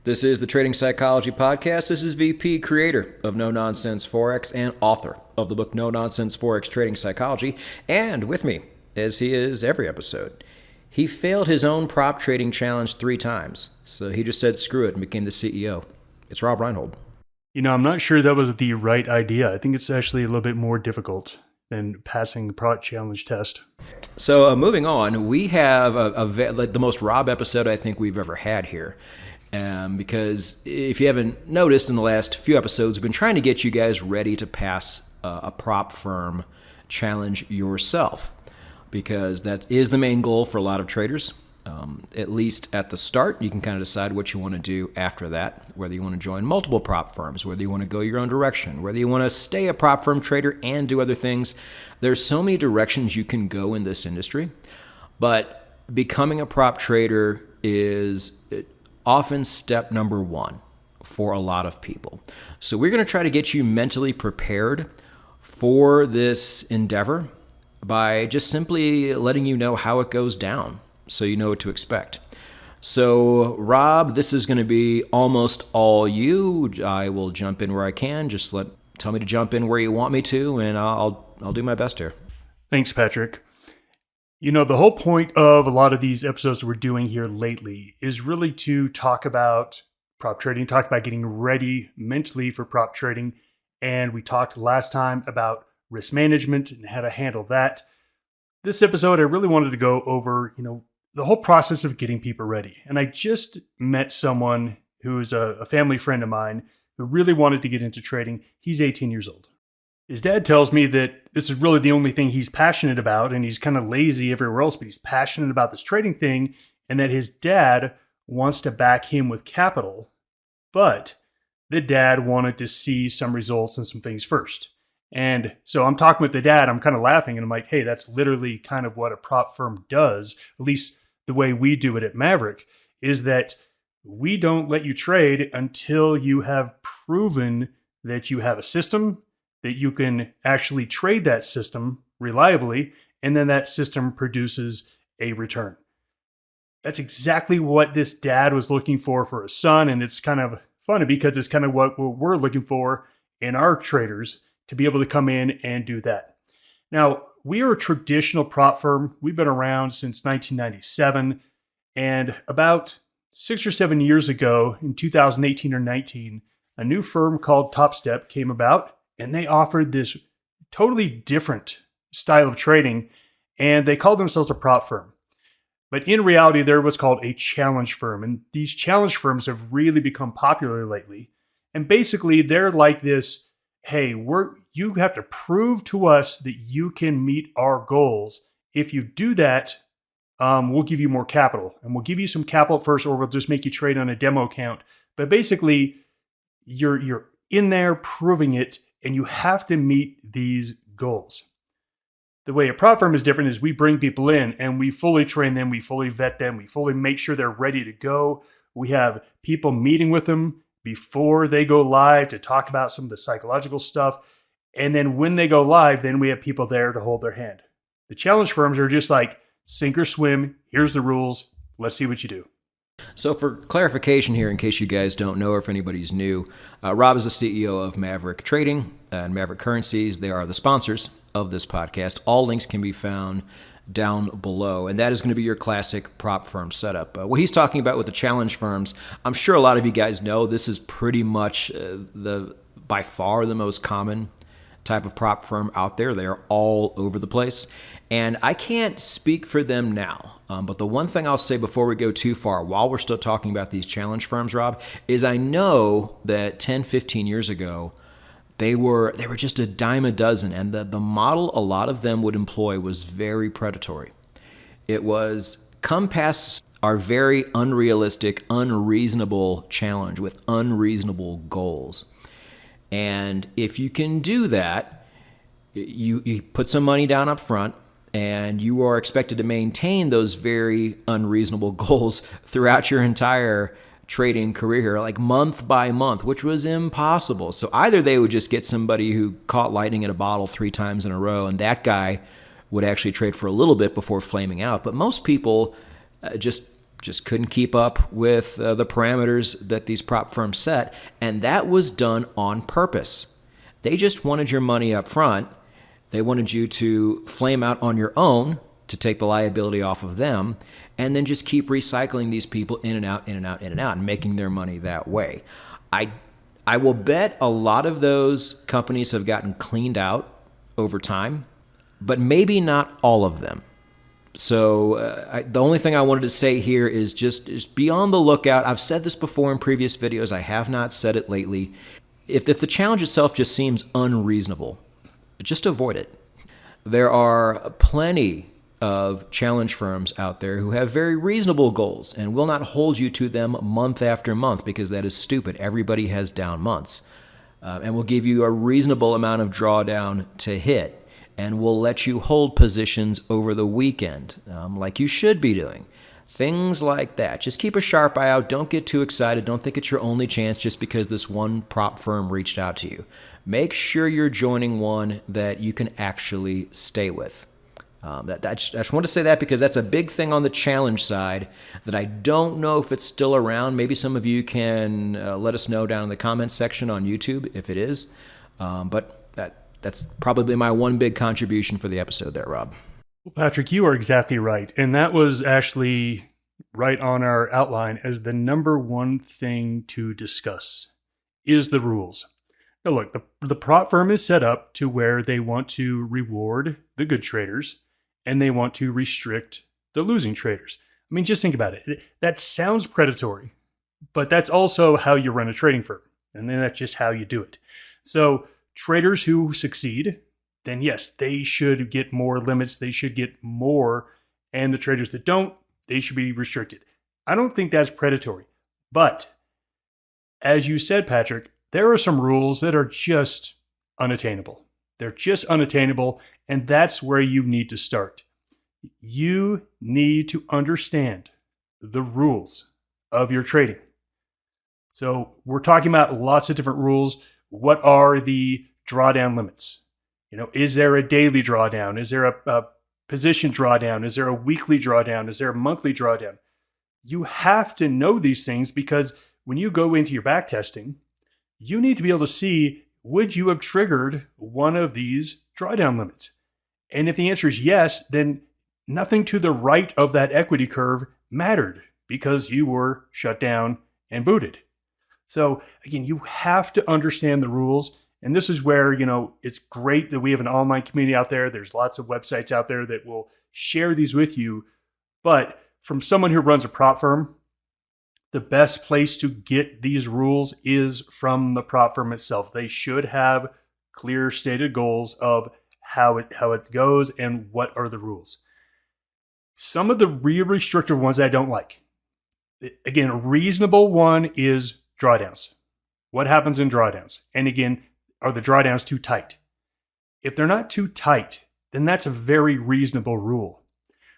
This is the Trading Psychology Podcast. This is VP, creator of No Nonsense Forex and author of the book No Nonsense Forex Trading Psychology. And with me, as he is every episode, he failed his own prop trading challenge 3 times. So he just said screw it and became the CEO. It's Robb Reinhold. I'm not sure that was the right idea. I think it's actually a little bit more difficult than passing the prop challenge test. So moving on, we have the most Robb episode I think we've ever had here. Because if you haven't noticed in the last few episodes, we've been trying to get you guys ready to pass a prop firm challenge yourself, because that is the main goal for a lot of traders. At least at the start, you can kind of decide what you want to do after that, whether you want to join multiple prop firms, whether you want to go your own direction, whether you want to stay a prop firm trader and do other things. There's so many directions you can go in this industry, but becoming a prop trader is often step number 1 for a lot of people. So we're going to try to get you mentally prepared for this endeavor by just simply letting you know how it goes down so you know what to expect. So Robb, this is going to be almost all you. I will jump in where I can. Just tell me to jump in where you want me to, and I'll do my best here. Thanks, Patrick. The whole point of a lot of these episodes we're doing here lately is really to talk about prop trading, talk about getting ready mentally for prop trading. And we talked last time about risk management and how to handle that. This episode, I really wanted to go over, the whole process of getting people ready. And I just met someone who is a family friend of mine who really wanted to get into trading. He's 18 years old. His dad tells me that this is really the only thing he's passionate about, and he's kind of lazy everywhere else, but he's passionate about this trading thing, and that his dad wants to back him with capital, but the dad wanted to see some results and some things first. And so I'm talking with the dad, I'm kind of laughing, and I'm like, hey, that's literally kind of what a prop firm does, at least the way we do it at Maverick, is that we don't let you trade until you have proven that you have a system, that you can actually trade that system reliably, and then that system produces a return. That's exactly what this dad was looking for his son, and it's kind of funny because it's kind of what we're looking for in our traders, to be able to come in and do that. Now, we are a traditional prop firm. We've been around since 1997, and about 6 or 7 years ago, in 2018 or 19, a new firm called Top Step came about, and they offered this totally different style of trading, and they called themselves a prop firm. But in reality, they're what's called a challenge firm. And these challenge firms have really become popular lately. And basically, they're like this, hey, you have to prove to us that you can meet our goals. If you do that, we'll give you more capital. And we'll give you some capital first, or we'll just make you trade on a demo account. But basically, you're in there proving it, and you have to meet these goals. The way a prop firm is different is we bring people in and we fully train them, we fully vet them, we fully make sure they're ready to go. We have people meeting with them before they go live to talk about some of the psychological stuff. And then when they go live, then we have people there to hold their hand. The challenge firms are just like sink or swim. Here's the rules. Let's see what you do. So for clarification here, in case you guys don't know or if anybody's new, Robb is the CEO of Maverick Trading and Maverick Currencies. They are the sponsors of this podcast. All links can be found down below, and that is going to be your classic prop firm setup. What he's talking about with the challenge firms, I'm sure a lot of you guys know this is pretty much by far the most common type of prop firm out there. They are all over the place. And I can't speak for them now. But the one thing I'll say before we go too far, while we're still talking about these challenge firms, Robb, is I know that 10, 15 years ago, they were just a dime a dozen. And the model a lot of them would employ was very predatory. It was come past our very unrealistic, unreasonable challenge with unreasonable goals. And if you can do that, you put some money down up front, and you are expected to maintain those very unreasonable goals throughout your entire trading career, like month by month, which was impossible. So either they would just get somebody who caught lightning in a bottle 3 times in a row, and that guy would actually trade for a little bit before flaming out. But most people just just couldn't keep up with the parameters that these prop firms set. And that was done on purpose. They just wanted your money up front. They wanted you to flame out on your own to take the liability off of them, and then just keep recycling these people in and out, in and out, in and out, and making their money that way. I will bet a lot of those companies have gotten cleaned out over time, but maybe not all of them. So the only thing I wanted to say here is just be on the lookout. I've said this before in previous videos. I have not said it lately. If the challenge itself just seems unreasonable, just avoid it. There are plenty of challenge firms out there who have very reasonable goals and will not hold you to them month after month, because that is stupid. Everybody has down months, and will give you a reasonable amount of drawdown to hit, and will let you hold positions over the weekend, like you should be doing. Things like that. Just keep a sharp eye out. Don't get too excited. Don't think it's your only chance just because this one prop firm reached out to you. Make sure you're joining one that you can actually stay with. I just want to say that because that's a big thing on the challenge side that I don't know if it's still around. Maybe some of you can let us know down in the comments section on YouTube if it is. But that's probably my one big contribution for the episode there, Rob. Well, Patrick, you are exactly right. And that was actually right on our outline as the number one thing to discuss is the rules. Now, look, the prop firm is set up to where they want to reward the good traders and they want to restrict the losing traders. I mean, just think about it. That sounds predatory, but that's also how you run a trading firm. And then that's just how you do it. So traders who succeed, then yes, they should get more limits. They should get more. And the traders that don't, they should be restricted. I don't think that's predatory. But as you said, Patrick, there are some rules that are just unattainable. They're just unattainable. And that's where you need to start. You need to understand the rules of your trading. So we're talking about lots of different rules. What are the drawdown limits? Is there a daily drawdown? Is there a position drawdown? Is there a weekly drawdown? Is there a monthly drawdown? You have to know these things because when you go into your back testing, you need to be able to see, would you have triggered one of these drawdown limits? And if the answer is yes, then nothing to the right of that equity curve mattered because you were shut down and booted. So again, you have to understand the rules. And this is where, it's great that we have an online community out there. There's lots of websites out there that will share these with you. But from someone who runs a prop firm, the best place to get these rules is from the prop firm itself. They should have clear stated goals of how it goes and what are the rules. Some of the real restrictive ones I don't like. Again, a reasonable one is drawdowns. What happens in drawdowns? And again, are the drawdowns too tight? If they're not too tight, then that's a very reasonable rule.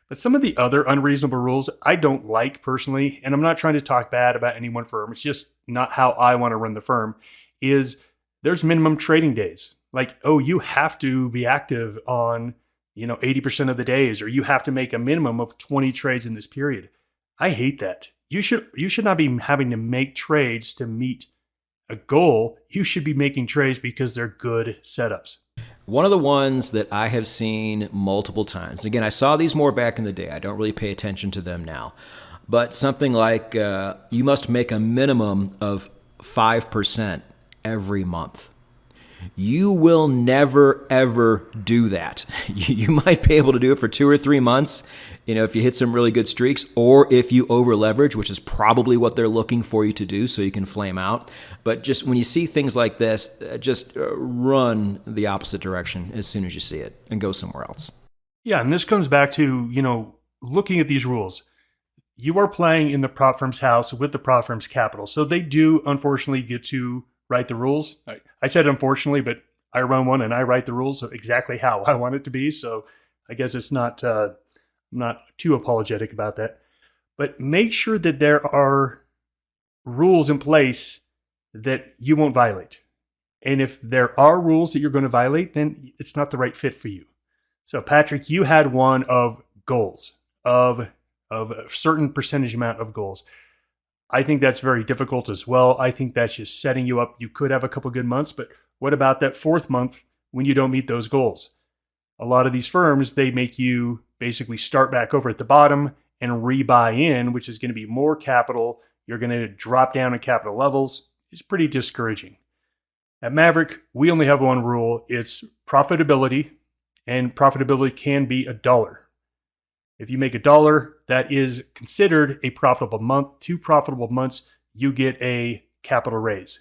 But some of the other unreasonable rules I don't like personally, and I'm not trying to talk bad about any one firm, it's just not how I want to run the firm, is there's minimum trading days. Like, you have to be active on, 80% of the days, or you have to make a minimum of 20 trades in this period. I hate that. You should not be having to make trades to meet a goal. You should be making trades because they're good setups. One of the ones that I have seen multiple times, and again, I saw these more back in the day. I don't really pay attention to them now. But something like you must make a minimum of 5% every month. You will never, ever do that. You might be able to do it for 2 or 3 months, if you hit some really good streaks, or if you over leverage, which is probably what they're looking for you to do so you can flame out. But just when you see things like this, just run the opposite direction as soon as you see it and go somewhere else. Yeah, and this comes back to, looking at these rules. You are playing in the prop firm's house with the prop firm's capital. So they do, unfortunately, get to write the rules. I said unfortunately, but I run one and I write the rules exactly how I want it to be. So I guess it's not too apologetic about that. But make sure that there are rules in place that you won't violate. And if there are rules that you're going to violate, then it's not the right fit for you. So Patrick, you had one of goals, of of a certain percentage amount of goals. I think that's very difficult as well. I think that's just setting you up. You could have a couple good months, but what about that fourth month when you don't meet those goals? A lot of these firms, they make you basically start back over at the bottom and rebuy in, which is going to be more capital. You're going to drop down in capital levels. It's pretty discouraging. At Maverick, we only have one rule. It's profitability, and profitability can be $1. If you make $1, that is considered a profitable month. 2 profitable months, you get a capital raise.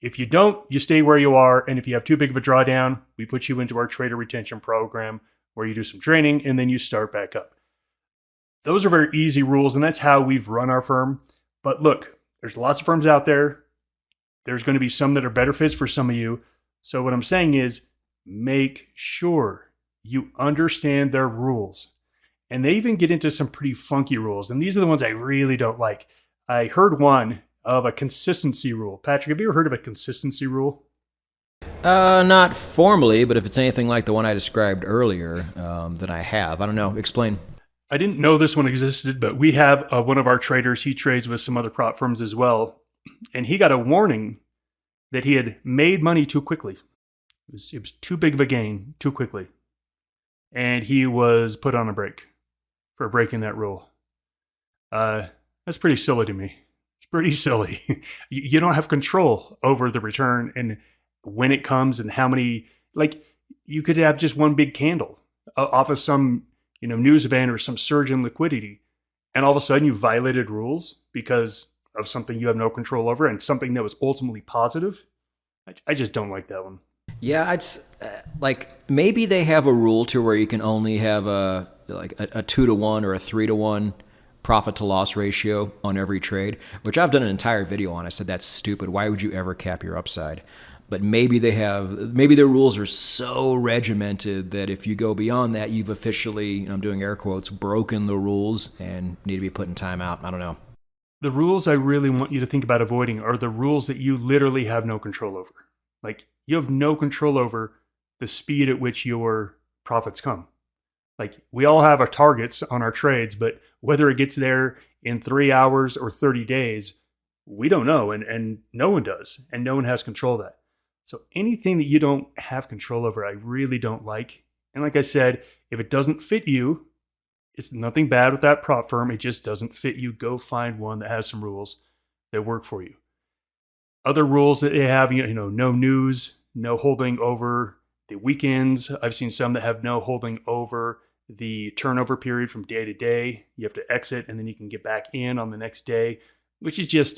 If you don't, you stay where you are. And if you have too big of a drawdown, we put you into our trader retention program where you do some training and then you start back up. Those are very easy rules, and that's how we've run our firm. But look, there's lots of firms out there. There's going to be some that are better fits for some of you. So what I'm saying is make sure you understand their rules. And they even get into some pretty funky rules. And these are the ones I really don't like. I heard one of a consistency rule. Patrick, have you ever heard of a consistency rule? Not formally, but if it's anything like the one I described earlier, then I have. I don't know. Explain. I didn't know this one existed, but we have one of our traders. He trades with some other prop firms as well. And he got a warning that he had made money too quickly. It was too big of a gain too quickly. And he was put on a break for breaking that rule. That's pretty silly to me. It's pretty silly. You don't have control over the return and when it comes and how many, like you could have just one big candle off of some, news event or some surge in liquidity. And all of a sudden you violated rules because of something you have no control over and something that was ultimately positive. I just don't like that one. Yeah, like maybe they have a rule to where you can only have a 2-to-1 or a 3-to-1 profit to loss ratio on every trade, which I've done an entire video on. I said that's stupid. Why would you ever cap your upside? But maybe their rules are so regimented that if you go beyond that, you've officially, I'm doing air quotes, broken the rules and need to be put in timeout. I don't know. The rules I really want you to think about avoiding are the rules that you literally have no control over. Like you have no control over the speed at which your profits come. Like we all have our targets on our trades, but whether it gets there in 3 hours or 30 days, we don't know. And no one does. And no one has control of that. So anything that you don't have control over, I really don't like. And like I said, if it doesn't fit you, it's nothing bad with that prop firm. It just doesn't fit you. Go find one that has some rules that work for you. Other rules that they have, no news, no holding over the weekends. I've seen some that have no holding over the turnover period from day to day. You have to exit and then you can get back in on the next day, which is just,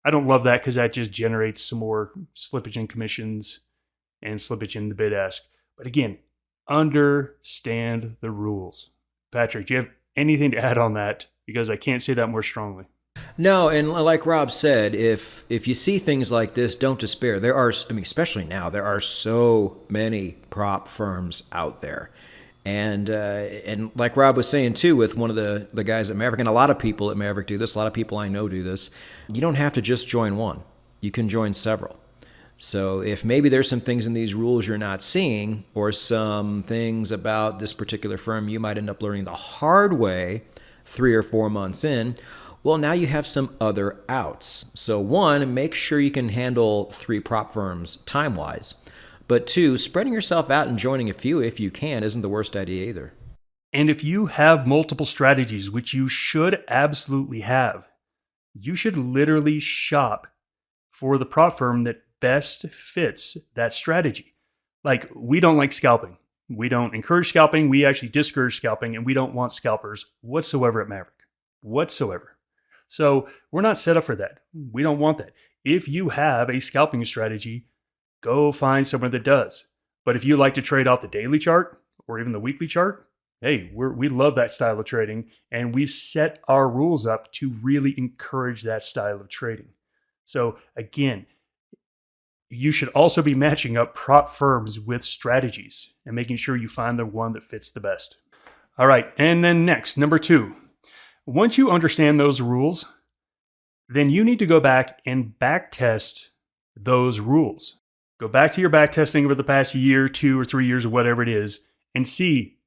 I don't love that because that just generates some more slippage in commissions and slippage in the bid ask. But again, understand the rules. Patrick, do you have anything to add on that? Because I can't say that more strongly. No, and like Rob said, if you see things like this, don't despair. There are, especially now, there are so many prop firms out there. And like Rob was saying too, with one of the guys at Maverick, and a lot of people at Maverick do this, a lot of people I know do this, you don't have to just join one. You can join several. So if maybe there's some things in these rules you're not seeing, or some things about this particular firm you might end up learning the hard way 3 or 4 months in, well, now you have some other outs. So 1, make sure you can handle 3 prop firms time-wise. But 2, spreading yourself out and joining a few if you can isn't the worst idea either. And if you have multiple strategies, which you should absolutely have, you should literally shop for the prop firm that best fits that strategy. Like, we don't like scalping. We don't encourage scalping. We actually discourage scalping, and we don't want scalpers whatsoever at Maverick. Whatsoever. So we're not set up for that. We don't want that. If you have a scalping strategy, go find someone that does. But if you like to trade off the daily chart or even the weekly chart, hey, we love that style of trading, and we've set our rules up to really encourage that style of trading. So again, you should also be matching up prop firms with strategies and making sure you find the one that fits the best. All right, and then next, number 2. Once you understand those rules, then you need to go back and back test those rules. Go back to your back testing over the past year, 2 or 3 years, or whatever it is, and see,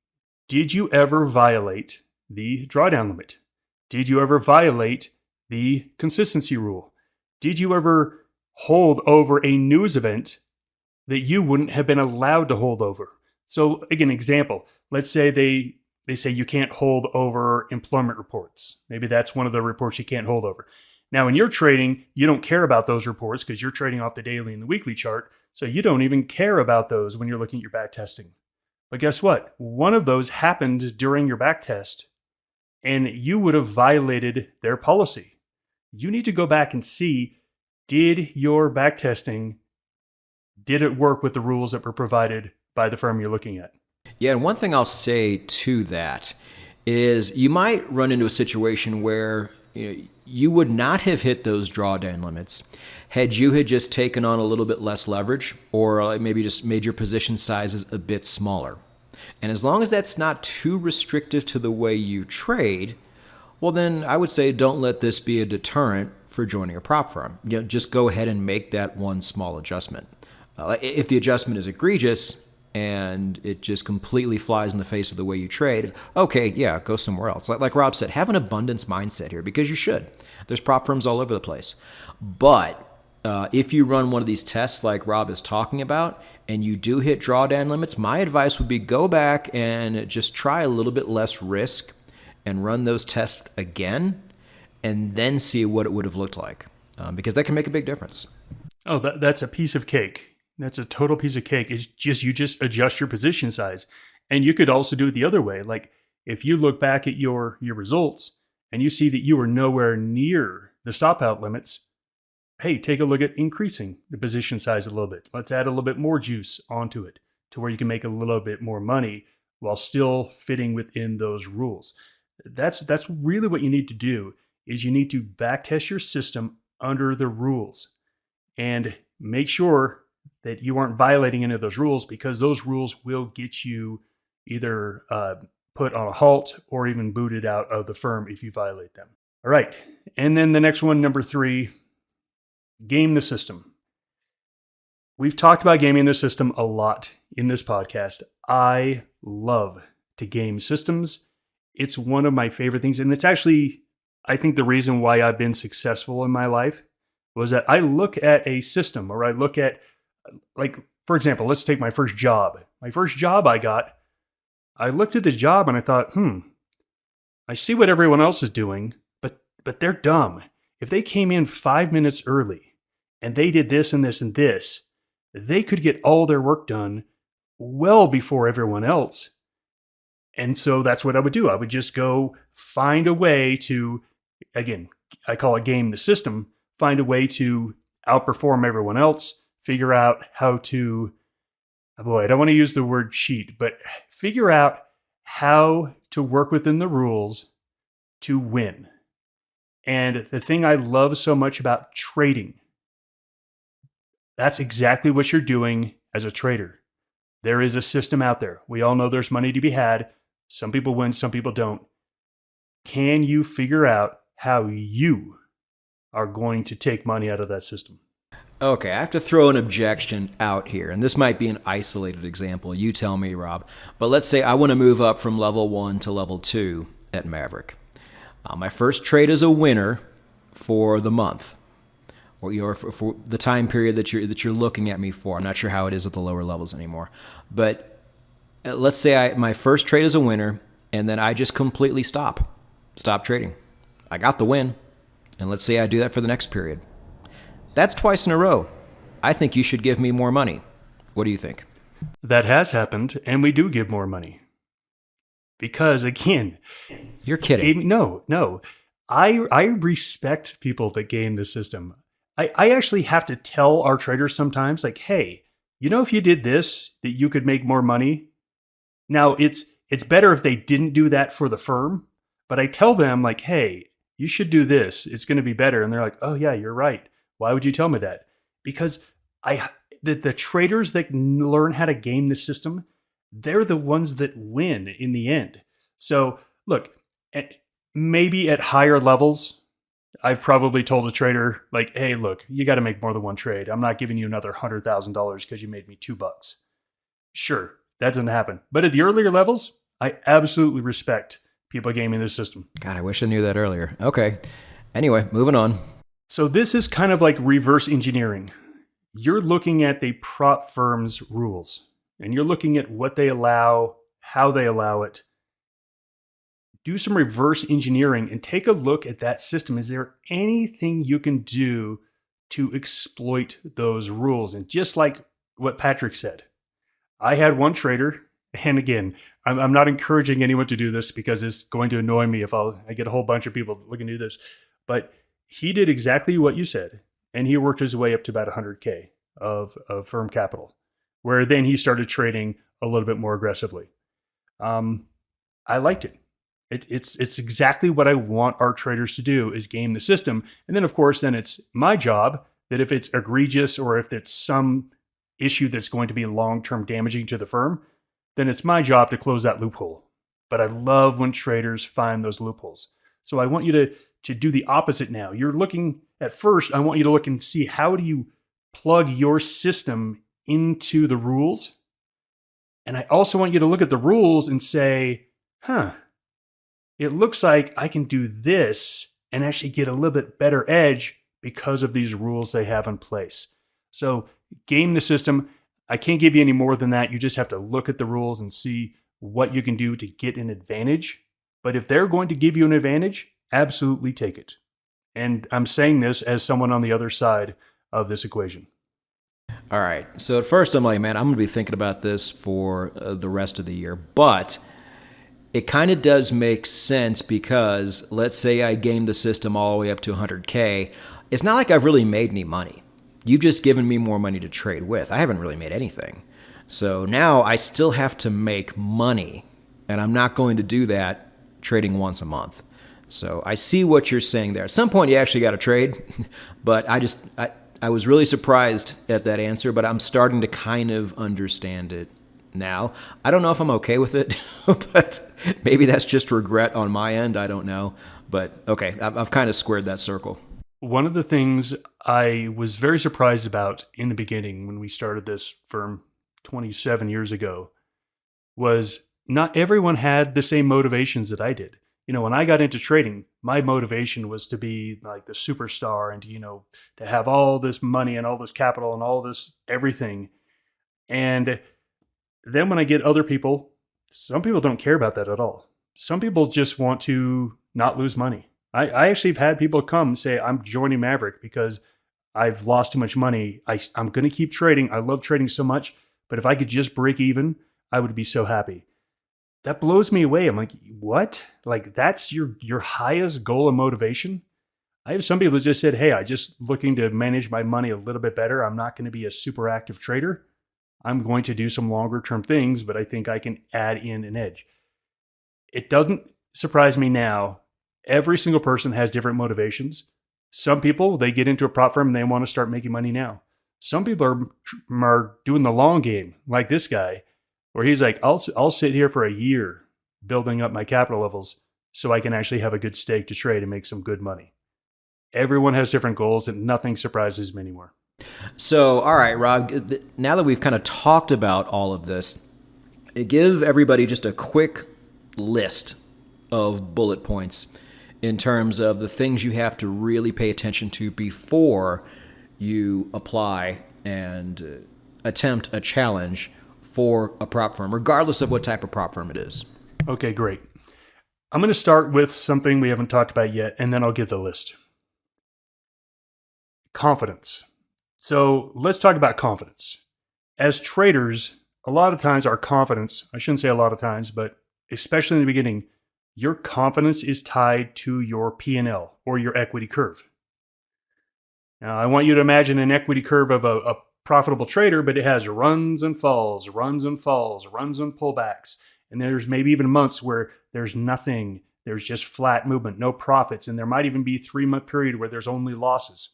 did you ever violate the drawdown limit? Did you ever violate the consistency rule? Did you ever hold over a news event that you wouldn't have been allowed to hold over? So again, example, let's say they say you can't hold over employment reports. Maybe that's one of the reports you can't hold over. Now, when you're trading, you don't care about those reports because you're trading off the daily and the weekly chart. So you don't even care about those when you're looking at your back testing. But guess what? One of those happened during your back test and you would have violated their policy. You need to go back and see, did your back testing, did it work with the rules that were provided by the firm you're looking at? Yeah, and one thing I'll say to that is you might run into a situation where you would not have hit those drawdown limits had you had just taken on a little bit less leverage or maybe just made your position sizes a bit smaller. And as long as that's not too restrictive to the way you trade, well then I would say don't let this be a deterrent for joining a prop firm. Just go ahead and make that one small adjustment. If the adjustment is egregious and it just completely flies in the face of the way you trade, okay, yeah, go somewhere else. Like Robb said, have an abundance mindset here because you should. There's prop firms all over the place. But if you run one of these tests like Robb is talking about and you do hit drawdown limits, my advice would be go back and just try a little bit less risk and run those tests again and then see what it would have looked like because that can make a big difference. Oh, that's a piece of cake. That's a total piece of cake. It's just you just adjust your position size. And you could also do it the other way. Like if you look back at your results and you see that you were nowhere near the stop out limits, hey, take a look at increasing the position size a little bit. Let's add a little bit more juice onto it to where you can make a little bit more money while still fitting within those rules. That's really what you need to do is you need to backtest your system under the rules and make sure that you aren't violating any of those rules because those rules will get you either put on a halt or even booted out of the firm if you violate them. All right. And then the next one, number 3, game the system. We've talked about gaming the system a lot in this podcast. I love to game systems. It's one of my favorite things. And it's actually, I think the reason why I've been successful in my life was that I look at a system or I look at, like, for example, let's take my first job. My first job I looked at the job and I thought, I see what everyone else is doing, but they're dumb. If they came in 5 minutes early and they did this and this and this, they could get all their work done well before everyone else. And so that's what I would do. I would just go find a way to, again, I call it game the system, find a way to outperform everyone else, figure out how to, I don't want to use the word cheat, but figure out how to work within the rules to win. And the thing I love so much about trading, that's exactly what you're doing as a trader. There is a system out there. We all know there's money to be had. Some people win, some people don't. Can you figure out how you are going to take money out of that system? Okay, I have to throw an objection out here, and this might be an isolated example. You tell me, Robb. But let's say I want to move up from level 1 to level 2 at Maverick. My first trade is a winner for the month, or for the time period that you're looking at me for. I'm not sure how it is at the lower levels anymore, but let's say my first trade is a winner, and then I just completely stop trading. I got the win, and let's say I do that for the next period. That's twice in a row. I think you should give me more money. What do you think? That has happened, and we do give more money. Because, again... You're kidding. No. I respect people that game the system. I actually have to tell our traders sometimes, like, hey, if you did this, that you could make more money. Now, it's better if they didn't do that for the firm, but I tell them, like, hey, you should do this. It's going to be better. And they're like, oh, yeah, you're right. Why would you tell me that? Because the traders that learn how to game the system, they're the ones that win in the end. So look, maybe at higher levels, I've probably told a trader like, hey, look, you got to make more than one trade. I'm not giving you another $100,000 because you made me $2. Sure, that doesn't happen. But at the earlier levels, I absolutely respect people gaming this system. God, I wish I knew that earlier. Okay. Anyway, moving on. So this is kind of like reverse engineering. You're looking at the prop firm's rules, and you're looking at what they allow, how they allow it. Do some reverse engineering and take a look at that system. Is there anything you can do to exploit those rules? And just like what Patrick said, I had one trader, and again, I'm not encouraging anyone to do this because it's going to annoy me if I get a whole bunch of people looking to do this, but he did exactly what you said, and he worked his way up to about 100K of firm capital, where then he started trading a little bit more aggressively. I liked it. It's exactly what I want our traders to do, is game the system. And then, of course, then it's my job that if it's egregious or if it's some issue that's going to be long-term damaging to the firm, then it's my job to close that loophole. But I love when traders find those loopholes. So I want you to do the opposite now. You're looking at first, I want you to look and see, how do you plug your system into the rules? And I also want you to look at the rules and say, it looks like I can do this and actually get a little bit better edge because of these rules they have in place. So game the system. I can't give you any more than that. You just have to look at the rules and see what you can do to get an advantage. But if they're going to give you an advantage, absolutely take it. And I'm saying this as someone on the other side of this equation. All right. So at first I'm like, man, I'm going to be thinking about this for the rest of the year. But it kind of does make sense because let's say I game the system all the way up to 100K. It's not like I've really made any money. You've just given me more money to trade with. I haven't really made anything. So now I still have to make money, and I'm not going to do that trading once a month. So I see what you're saying there. At some point, you actually got to trade, but I was really surprised at that answer, but I'm starting to kind of understand it now. I don't know if I'm okay with it, but maybe that's just regret on my end. I don't know. But okay, I've kind of squared that circle. One of the things I was very surprised about in the beginning when we started this firm 27 years ago was not everyone had the same motivations that I did. When I got into trading, my motivation was to be like the superstar and to have all this money and all this capital and all this everything. And then when I get other people, some people don't care about that at all. Some people just want to not lose money. I actually have had people come say, I'm joining Maverick because I've lost too much money. I'm going to keep trading. I love trading so much, but if I could just break even, I would be so happy. That blows me away. I'm like, what? Like, that's your highest goal and motivation? I have some people who just said, hey, I just looking to manage my money a little bit better. I'm not going to be a super active trader. I'm going to do some longer term things, but I think I can add in an edge. It doesn't surprise me now. Every single person has different motivations. Some people, they get into a prop firm and they want to start making money now. Some people are doing the long game, like this guy, where he's like, I'll sit here for a year building up my capital levels so I can actually have a good stake to trade and make some good money. Everyone has different goals, and nothing surprises me anymore. So, all right, Rob, now that we've kind of talked about all of this, give everybody just a quick list of bullet points in terms of the things you have to really pay attention to before you apply and attempt a challenge for a prop firm, regardless of what type of prop firm it is. Okay, great. I'm going to start with something we haven't talked about yet, and then I'll give the list. Confidence. So let's talk about confidence. As traders, a lot of times our confidence, I shouldn't say a lot of times, but especially in the beginning, your confidence is tied to your P&L or your equity curve. Now, I want you to imagine an equity curve of a profitable trader, but it has runs and falls, runs and falls, runs and pullbacks. And there's maybe even months where there's nothing, there's just flat movement, no profits. And there might even be a 3-month period where there's only losses.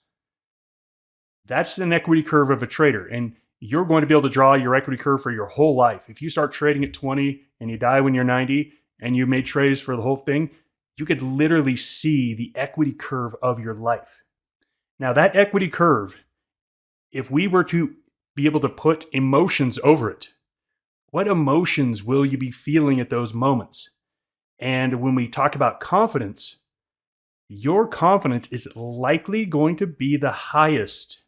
That's an equity curve of a trader. And you're going to be able to draw your equity curve for your whole life. If you start trading at 20 and you die when you're 90 and you made trades for the whole thing, you could literally see the equity curve of your life. Now, that equity curve, if we were to be able to put emotions over it, what emotions will you be feeling at those moments? And when we talk about confidence, your confidence is likely going to be the highest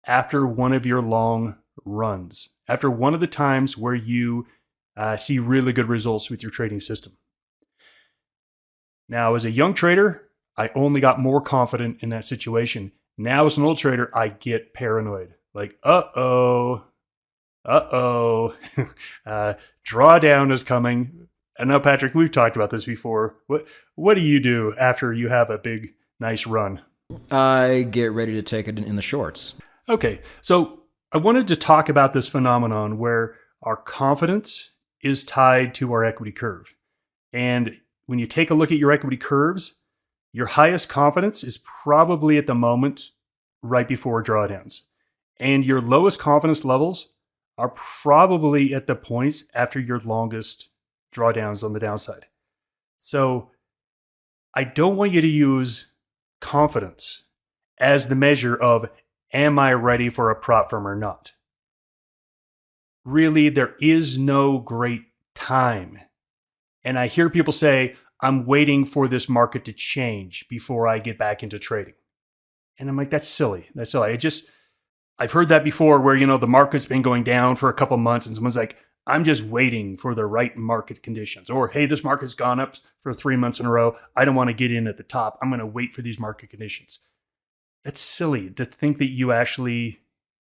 after one of your long runs, after one of the times where you see really good results with your trading system. Now, as a young trader, I only got more confident in that situation. Now, as an old trader, I get paranoid. Like, uh-oh, drawdown is coming. I know, Patrick, we've talked about this before. What do you do after you have a big, nice run? I get ready to take it in the shorts. Okay, so I wanted to talk about this phenomenon where our confidence is tied to our equity curve. And when you take a look at your equity curves, your highest confidence is probably at the moment right before drawdowns. And your lowest confidence levels are probably at the points after your longest drawdowns on the downside. So I don't want you to use confidence as the measure of, am I ready for a prop firm or not? Really, there is no great time. And I hear people say, I'm waiting for this market to change before I get back into trading. And I'm like, that's silly. That's silly. I've heard that before where, the market's been going down for a couple months and someone's like, I'm just waiting for the right market conditions. Or, hey, this market's gone up for 3 months in a row. I don't want to get in at the top. I'm going to wait for these market conditions. That's silly to think that you actually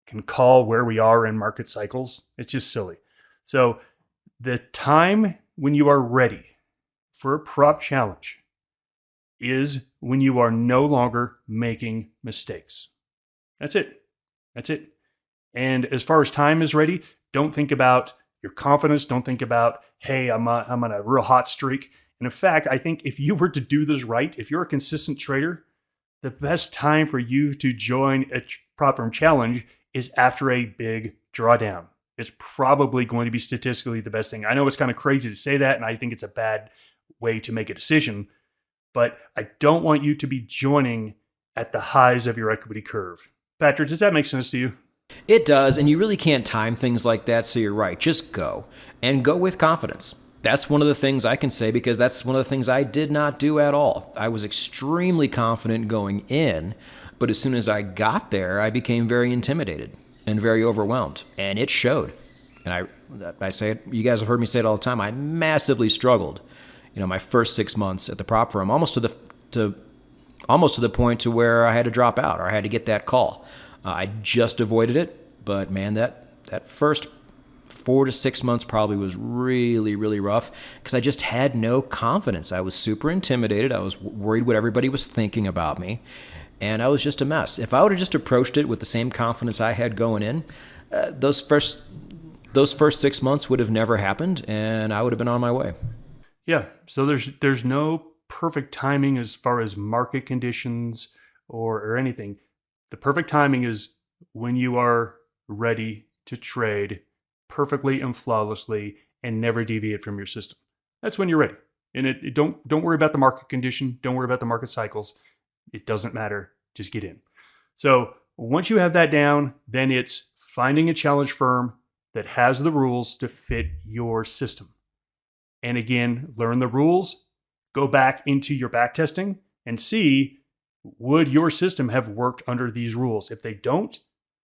can call where we are in market cycles. It's just silly. So the time when you are ready for a prop challenge is when you are no longer making mistakes. That's it. That's it. And as far as time is ready, don't think about your confidence. Don't think about, hey, I'm on a real hot streak. And in fact, I think if you were to do this right, if you're a consistent trader, the best time for you to join a prop firm challenge is after a big drawdown. It's probably going to be statistically the best thing. I know it's kind of crazy to say that, and I think it's a bad way to make a decision, but I don't want you to be joining at the highs of your equity curve. Patrick, does that make sense to you? It does, and you really can't time things like that, so you're right. Just go, and go with confidence. That's one of the things I can say because that's one of the things I did not do at all. I was extremely confident going in, but as soon as I got there, I became very intimidated and very overwhelmed, and it showed. And I say it, you guys have heard me say it all the time, I massively struggled. My first 6 months at the prop firm, almost to the point to where I had to drop out or I had to get that call. I just avoided it, but man, that first 4 to 6 months probably was really, really rough because I just had no confidence. I was super intimidated. I was worried what everybody was thinking about me, and I was just a mess. If I would have just approached it with the same confidence I had going in, those first 6 months would have never happened, and I would have been on my way. Yeah. So there's no perfect timing as far as market conditions or anything. The perfect timing is when you are ready to trade perfectly and flawlessly and never deviate from your system. That's when you're ready. And don't worry about the market condition. Don't worry about the market cycles. It doesn't matter. Just get in. So once you have that down, then it's finding a challenge firm that has the rules to fit your system. And again, learn the rules, go back into your back testing and see, would your system have worked under these rules? If they don't,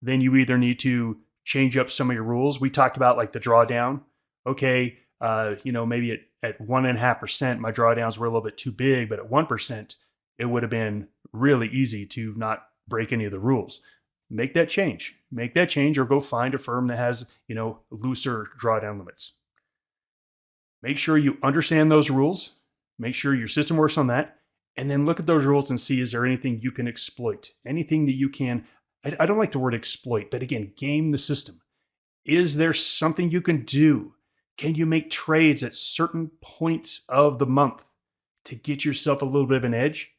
then you either need to change up some of your rules. We talked about like the drawdown. Okay, maybe at 1.5%, my drawdowns were a little bit too big, but at 1%, it would have been really easy to not break any of the rules. Make that change. Make that change or go find a firm that has, looser drawdown limits. Make sure you understand those rules. Make sure your system works on that. And then look at those rules and see, is there anything you can exploit? Anything that you can, I don't like the word exploit, but again, game the system. Is there something you can do? Can you make trades at certain points of the month to get yourself a little bit of an edge?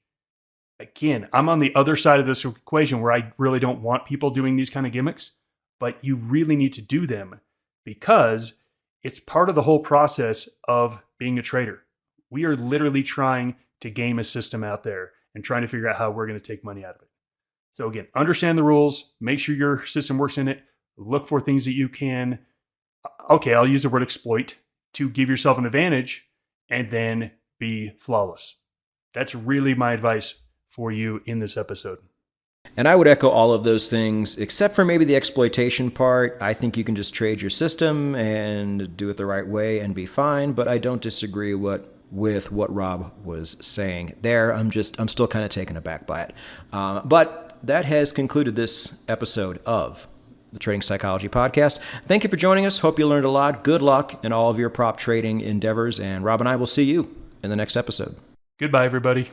Again, I'm on the other side of this equation where I really don't want people doing these kind of gimmicks, but you really need to do them because it's part of the whole process of being a trader. We are literally trying to game a system out there and trying to figure out how we're going to take money out of it. So again, understand the rules, make sure your system works in it, look for things that you can, I'll use the word exploit to give yourself an advantage. and then be flawless. That's really my advice for you in this episode. And I would echo all of those things, except for maybe the exploitation part. I think you can just trade your system and do it the right way and be fine, but I don't disagree with what Robb was saying there. I'm still kind of taken aback by it. But that has concluded this episode of the Trading Psychology Podcast. Thank you for joining us. Hope you learned a lot. Good luck in all of your prop trading endeavors, and Robb and I will see you in the next episode. Goodbye, everybody.